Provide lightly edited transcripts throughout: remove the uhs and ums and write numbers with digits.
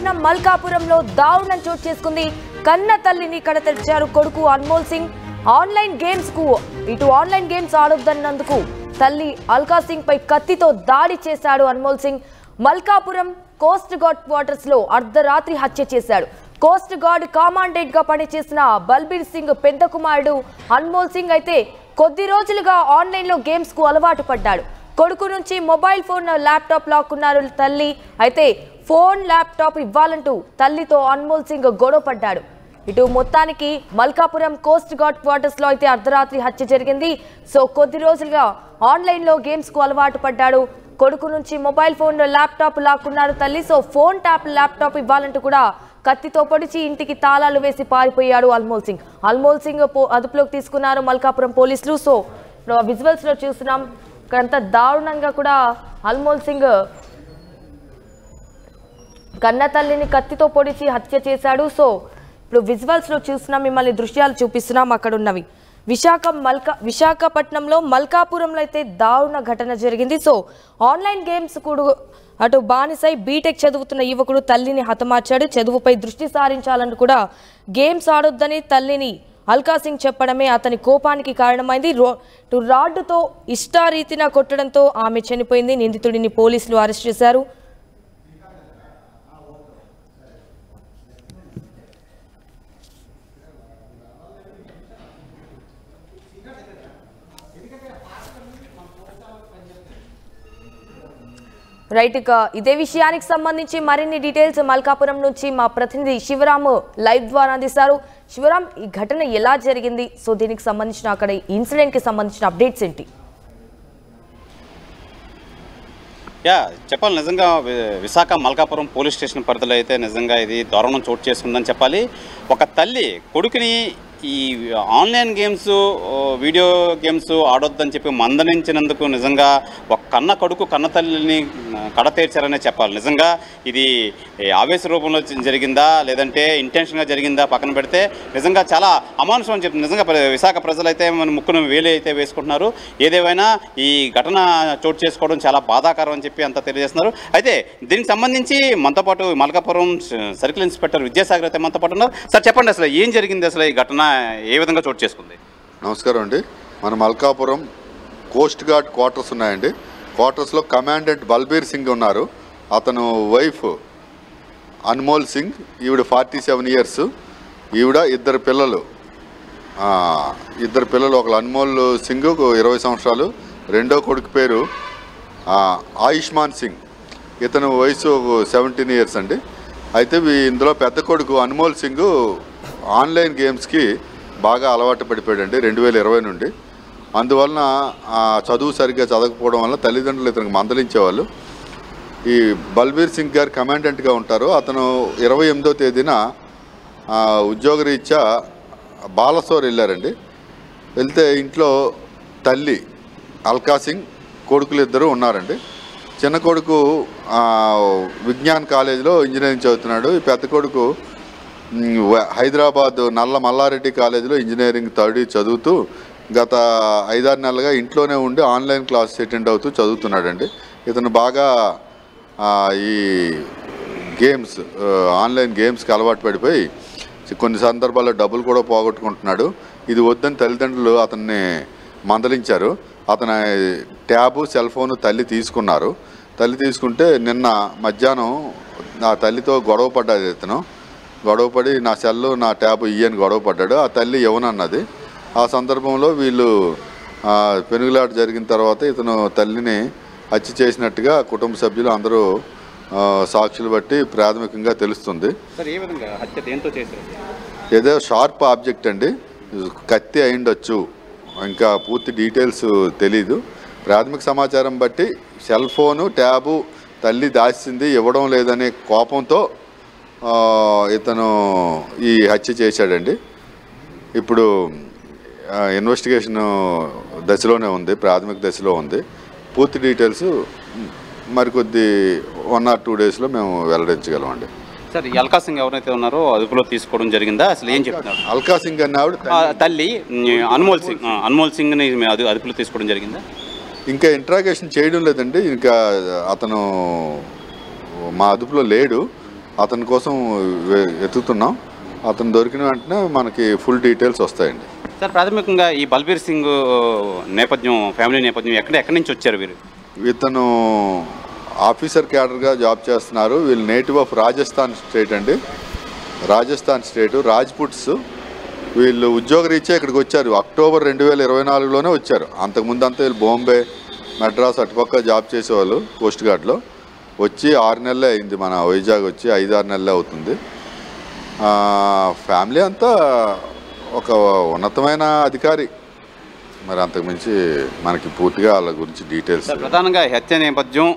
పట్టణం మల్కాపురంలో దారుణం చోటు చేసుకుంది. కన్న తల్లిని కడతెచ్చారు కొడుకు అన్మోల్ సింగ్. ఆన్లైన్ గేమ్స్ ఆడొద్దన్నందుకు తల్లి అల్కా సింగ్ పై కత్తితో దాడి చేశాడు Anmol Singh. Malkapuram coast guard quarters లో అర్ధరాత్రి హత్య చేశాడు. కోస్ట్ గార్డ్ కమాండెంట్ గా పనిచేసిన బల్బీర్ సింగ్ పెద్ద కుమారుడు అన్మోల్ సింగ్ అయితే కొద్ది రోజులుగా ఆన్లైన్ లో గేమ్స్ కు అలవాటు పడ్డాడు. కొడుకు నుంచి మొబైల్ ఫోన్, ల్యాప్టాప్ లాక్కున్నారు తల్లి. అయితే ఫోన్, ల్యాప్టాప్ ఇవ్వాలంటూ తల్లితో అన్మోల్ సింగ్ గొడవ పడ్డాడు. ఇటు మొత్తానికి మల్కాపురం కోస్ట్ గార్డ్ క్వార్టర్స్ లో అయితే అర్ధరాత్రి హత్య జరిగింది. సో కొద్ది రోజులుగా ఆన్లైన్ లో గేమ్స్ కు అలవాటు పడ్డాడు. కొడుకు నుంచి మొబైల్ ఫోన్, ల్యాప్టాప్ లాక్కున్నారు తల్లి. సో ఫోన్, ల్యాప్టాప్ ఇవ్వాలంటూ కూడా కత్తితో పొడిచి ఇంటికి తాళాలు వేసి పారిపోయాడు అన్మోల్ సింగ్. అన్మోల్ సింగ్ అదుపులోకి తీసుకున్నారు మల్కాపురం పోలీసులు. సో విజువల్స్ లో చూస్తున్నాం, ఇక్కడంతా దారుణంగా కూడా అన్మోల్ సింగ్ కన్న తల్లిని కత్తితో పొడిచి హత్య చేశాడు. సో ఇప్పుడు విజువల్స్ లో చూస్తున్నాం, మిమ్మల్ని దృశ్యాలు చూపిస్తున్నాం అక్కడ ఉన్నవి. విశాఖపట్నంలో మల్కాపురంలో అయితే దారుణ ఘటన జరిగింది. సో ఆన్లైన్ గేమ్స్ కూడా అటు బానిసై బీటెక్ చదువుతున్న యువకుడు తల్లిని హతమార్చాడు. చదువుపై దృష్టి సారించాలని కూడా గేమ్స్ ఆడొద్దని తల్లిని అల్కా సింగ్ చెప్పడమే అతని కోపానికి కారణమైంది. రాడ్డుతో ఇష్టారీతిన కొట్టడంతో ఆమె చనిపోయింది. నిందితుడిని పోలీసులు అరెస్ట్ చేశారు. రైట్, ఇక ఇదే విషయానికి సంబంధించి మరిన్ని డీటెయిల్స్ మల్కాపురం నుంచి మా ప్రతినిధి శివరామ్ లైవ్ ద్వారా అందిస్తారు. శివరామ్, ఈ ఘటన ఎలా జరిగింది? సో దీనికి సంబంధించిన అక్కడ ఇన్సిడెంట్ కి సంబంధించిన అప్డేట్స్ ఏంటి? చెప్పాలి, నిజంగా విశాఖ మల్కాపురం పోలీస్ స్టేషన్ పరిధిలో అయితే నిజంగా ఇది దారుణం చోటు చేసుకుందని చెప్పాలి. ఒక తల్లి కొడుకుని ఈ ఆన్లైన్ గేమ్స్, వీడియో గేమ్స్ ఆడొద్దని చెప్పి మందలించినందుకు నిజంగా ఒక కన్న కొడుకు కన్న తల్లిని కడతీర్చారనే చెప్పాలి. నిజంగా ఇది ఆవేశ రూపంలో జరిగిందా లేదంటే ఇంటెన్షన్గా జరిగిందా పక్కన పెడితే నిజంగా చాలా అమానుషం అని చెప్తుంది. నిజంగా విశాఖ ప్రజలైతే మన ముక్కును వేలు అయితే వేసుకుంటున్నారు. ఏదేమైనా ఈ ఘటన చోటు చేసుకోవడం చాలా బాధాకరం అని చెప్పి అంతా తెలియజేస్తున్నారు. అయితే దీనికి సంబంధించి మనతో పాటు మల్కాపురం సర్కిల్ ఇన్స్పెక్టర్ విద్యాసాగర్ అయితే మనతో పాటు ఉన్నారు. సార్ చెప్పండి, అసలు ఏం జరిగింది, అసలు ఈ ఘటన ఏ విధంగా చోటు చేసుకుంది? నమస్కారం అండి. మన మల్కాపురం కోస్ట్ గార్డ్ క్వార్టర్స్ ఉన్నాయండి. క్వార్టర్స్లో కమాండెంట్ బల్బీర్ సింగ్ ఉన్నారు. అతను వైఫ్ అన్మోల్ సింగ్, ఈవిడ 47 ఇయర్స్. ఈవిడ ఇద్దరు పిల్లలు, ఒకరు అన్మోల్ సింగ్ 20 సంవత్సరాలు, రెండో కొడుకు పేరు ఆయుష్మాన్ సింగ్, ఇతను వయసు 17 ఇయర్స్ అండి. అయితే ఇందులో పెద్ద కొడుకు అన్మోల్ సింగ్ ఆన్లైన్ గేమ్స్కి బాగా అలవాటు పడిపోయాడండి 2020 నుండి. అందువలన చదువు సరిగ్గా చదవకపోవడం వల్ల తల్లిదండ్రులు ఇతనికి మందలించేవాళ్ళు. ఈ బల్బీర్ సింగ్ గారు కమాండెంట్గా ఉంటారు. అతను 28వ తేదీన ఉద్యోగరీత్యా బాలసోర్ వెళ్ళారండి. వెళ్తే ఇంట్లో తల్లి అల్కా సింగ్, కొడుకులు ఇద్దరు ఉన్నారండి. చిన్న కొడుకు విజ్ఞాన్ కాలేజీలో ఇంజనీరింగ్ చదువుతున్నాడు. ఈ పెద్ద కొడుకు హైదరాబాద్ నల్ల మల్లారెడ్డి కాలేజీలో ఇంజనీరింగ్ థర్డ్ ఇయర్ చదువుతూ గత 5-6 నెలలుగా ఇంట్లోనే ఉండి ఆన్లైన్ క్లాసెస్ అటెండ్ అవుతూ చదువుతున్నాడండి. ఇతను బాగా ఈ గేమ్స్, ఆన్లైన్ గేమ్స్కి అలవాటు పడిపోయి కొన్ని సందర్భాల్లో డబ్బులు కూడా పోగొట్టుకుంటున్నాడు. ఇది వద్దని తల్లిదండ్రులు అతన్ని మందలించారు. అతని ట్యాబు, సెల్ ఫోను తల్లి తీసుకున్నారు. తల్లి తీసుకుంటే నిన్న మధ్యాహ్నం నా తల్లితో గొడవ పడ్డాడు. ఇతను గొడవపడి నా సెల్లు, నా ట్యాబు ఇయ్యని గొడవ పడ్డాడు. ఆ తల్లి ఇవ్వనన్నది. ఆ సందర్భంలో వీళ్ళు పెనుగులాట జరిగిన తర్వాత ఇతను తల్లిని హత్య చేసినట్టుగా కుటుంబ సభ్యులు అందరూ సాక్షులు బట్టి ప్రాథమికంగా తెలుస్తుంది. ఏదో షార్ప్ ఆబ్జెక్ట్ అండి, కత్తి అయిండొచ్చు, ఇంకా పూర్తి డీటెయిల్స్ తెలీదు. ప్రాథమిక సమాచారం బట్టి సెల్ ఫోను, ట్యాబు తల్లి దాచింది, ఇవ్వడం లేదనే కోపంతో ఇతను ఈ హత్య చేశాడండి. ఇప్పుడు ఇన్వెస్టిగేషన్ దశలోనే ఉంది, ప్రాథమిక దశలో ఉంది. పూర్తి డీటెయిల్స్ మరికొద్ది 1 or 2 daysలో మేము వెల్లడించగలమండి. సార్, ఈ అల్కా సింగ్ ఎవరైతే ఉన్నారో అదుపులో తీసుకోవడం జరిగిందా? అసలు ఏం చెప్తున్నారు? అల్కా సింగ్ అన్న ఆవిడ తల్లి అన్మోల్ సింగ్ని అదుపులో తీసుకోవడం జరిగిందా? ఇంకా ఇంట్రాగేషన్ చేయడం లేదండి. ఇంకా అతను మా అదుపులో లేడు. అతని కోసం వెతుకుతున్నాం. అతను దొరికిన వెంటనే మనకి ఫుల్ డీటెయిల్స్ వస్తాయండి. సార్, ప్రాథమికంగా ఈ బల్బీర్ సింగ్ నేపథ్యం, ఫ్యామిలీ నేపథ్యం ఎక్కడి నుంచి వచ్చారు వీరు? ఇతను ఆఫీసర్ క్యాడర్గా జాబ్ చేస్తున్నారు. వీళ్ళు నేటివ్ ఆఫ్ రాజస్థాన్ స్టేట్ అండి. రాజస్థాన్ స్టేటు రాజ్పుట్స్. వీళ్ళు ఉద్యోగరీత్యా ఇక్కడికి వచ్చారు. అక్టోబర్ 2024లోనే వచ్చారు. అంతకుముందు అంతా వీళ్ళు బాంబే, మెడ్రాస్ అటుపక్క జాబ్ చేసేవాళ్ళు కోస్ట్ గార్డ్లో. వచ్చి 6 నెలలే అయింది మన వైజాగ్ వచ్చి, 5-6 నెలలే అవుతుంది. ఫ్యామిలీ అంతా ఒక ఉన్నతమైన అధికారి. మరి అంతకుమించి మనకి పూర్తిగా వాళ్ళ గురించి డీటెయిల్స్. ప్రధానంగా హత్య నేపథ్యం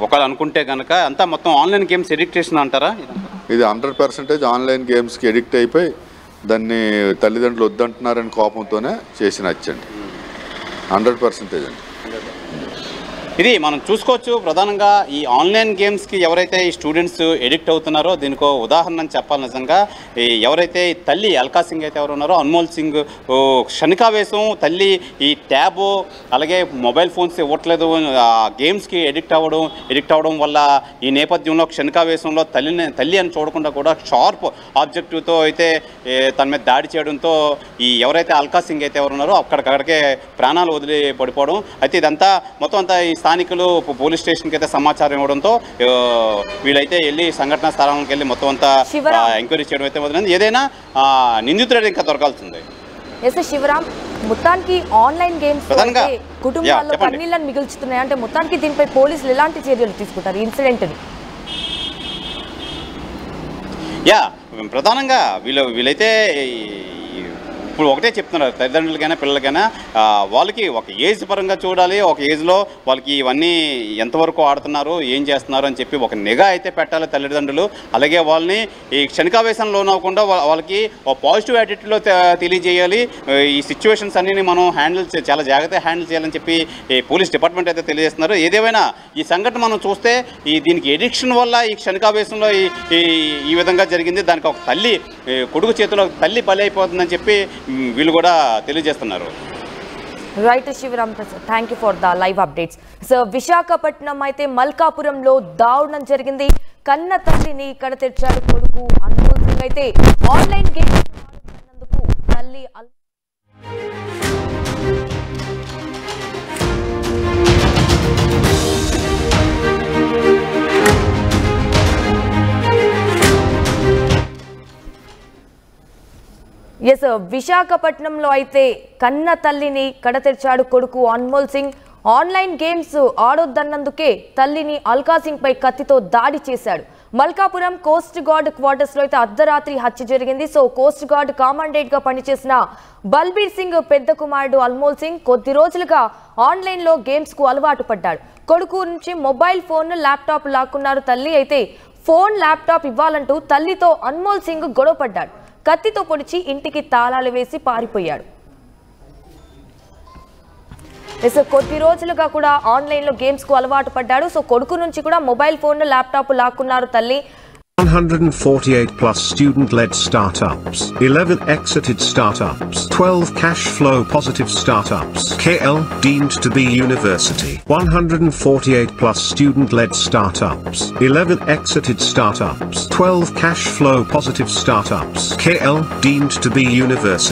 ఒకళ్ళు అనుకుంటే కనుక అంతా మొత్తం ఆన్లైన్ గేమ్స్ ఎడిక్టేషన్ అంటారా? ఇది 100% ఆన్లైన్ గేమ్స్కి ఎడిక్ట్ అయిపోయి దాన్ని తల్లిదండ్రులు వద్దంటున్నారని కోపంతోనే చేసిన హత్యండి. 100% అండి. ఇది మనం చూసుకోవచ్చు. ప్రధానంగా ఈ ఆన్లైన్ గేమ్స్కి ఎవరైతే ఈ స్టూడెంట్స్ ఎడిక్ట్ అవుతున్నారో దీనికో ఉదాహరణ చెప్పాలి. నిజంగా ఎవరైతే తల్లి అల్కా సింగ్ అయితే ఎవరు ఉన్నారో, అన్మోల్ సింగ్ క్షణికావేశం, తల్లి ఈ ట్యాబు అలాగే మొబైల్ ఫోన్స్ ఇవ్వట్లేదు, గేమ్స్కి ఎడిక్ట్ అవ్వడం వల్ల ఈ నేపథ్యంలో క్షణికావేశంలో తల్లి అని చూడకుండా కూడా షార్ప్ ఆబ్జెక్టివ్తో అయితే తన మీద దాడి చేయడంతో ఈ ఎవరైతే అల్కా సింగ్ అయితే ఎవరు ఉన్నారో అక్కడికే ప్రాణాలు వదిలి పడిపోవడం. అయితే ఇదంతా మొత్తం అంతా ఈ స్థానికులు పోలీస్ స్టేషన్కి అయితే సమాచారం ఇవ్వడంతో వీళ్ళైతే వెళ్ళి సంఘటనా స్థలానికి వెళ్ళి మొత్తం అంతా ఎంక్వైరీ చేయడం అయితే మొదలైంది. ఏదైనా నిందితుడు ఇంకా దొరకాల్సిందే. శివరాం, మొత్తానికి ఆన్లైన్ గేమ్స్ కుటుంబాల్లో కన్నీళ్లను మిగుల్చుతున్నాయి అంటే మొత్తానికి దీనిపై పోలీసులు ఎలాంటి చర్యలు తీసుకుంటారు ఇన్సిడెంట్ ని? ప్రధానంగా వీళ్ళైతే ఇప్పుడు ఒకటే చెప్తున్నారు, తల్లిదండ్రులకైనా పిల్లలకైనా వాళ్ళకి ఒక ఏజ్ పరంగా చూడాలి. ఒక ఏజ్లో వాళ్ళకి ఇవన్నీ ఎంతవరకు ఆడుతున్నారు, ఏం చేస్తున్నారు అని చెప్పి ఒక నిఘా అయితే పెట్టాలి తల్లిదండ్రులు. అలాగే వాళ్ళని ఈ క్షణికావేశంలో అవ్వకుండా వాళ్ళకి ఒక పాజిటివ్ యాటిట్యూడ్లో తెలియజేయాలి. ఈ సిచ్యువేషన్స్ అన్నీ మనం చాలా జాగ్రత్తగా హ్యాండిల్ చేయాలని చెప్పి పోలీస్ డిపార్ట్మెంట్ అయితే తెలియజేస్తున్నారు. ఏదేమైనా ఈ సంఘటన మనం చూస్తే దీనికి ఎడిక్షన్ వల్ల ఈ క్షణికావేశంలో ఈ విధంగా జరిగింది. దానికి ఒక తల్లి కొడుకు చేతిలో తల్లి బలి అయిపోతుందని చెప్పి వీళ్ళు కూడా తెలియజేస్తున్నారు. Right Shivaram Prasad, thank you for the live updates. So Visakhapatnam అయితే మల్కాపురంలో దారుణం జరిగింది. కన్న తల్లిని కడ తెచ్చాడు కొడుకు అన్మోల్ సింగ్. అయితే ఆన్లైన్ గేమ్స్ ఆడుతున్నందుకు తల్లి విశాఖపట్నంలో అయితే కన్న తల్లిని కడతెర్చాడు కొడుకు అన్మోల్ సింగ్. ఆన్లైన్ గేమ్స్ ఆడొద్దన్నందుకే తల్లిని అల్కా సింగ్ పై కత్తితో దాడి చేశాడు. మల్కాపురం కోస్ట్ గార్డ్ క్వార్టర్స్ లో అయితే అర్ధరాత్రి హత్య జరిగింది. సో కోస్ట్ గార్డ్ కమాండెంట్ గా పనిచేసిన బల్బీర్ సింగ్ పెద్ద కుమారుడు అన్మోల్ సింగ్ కొద్ది రోజులుగా ఆన్లైన్ లో గేమ్స్ కు అలవాటు పడ్డాడు. కొడుకు నుంచి మొబైల్ ఫోన్, ల్యాప్టాప్ లాక్కున్నారు తల్లి. అయితే ఫోన్, ల్యాప్టాప్ ఇవ్వాలంటూ తల్లితో అన్మోల్ సింగ్ గొడవ పడ్డాడు. కత్తితో పొడిచి ఇంటికి తాళాలు వేసి పారిపోయాడు. కొద్ది రోజులుగా కూడా ఆన్లైన్ లో గేమ్స్ కు అలవాటు పడ్డాడు. సో కొడుకు నుంచి కూడా మొబైల్ ఫోన్, ల్యాప్టాప్ లాక్కున్నారు తల్లి. 148 plus student-led startups, 11 exited startups, 12 cash flow positive startups. KL deemed to be university. 148 plus student-led startups, 11 exited startups, 12 cash flow positive startups. KL deemed to be university.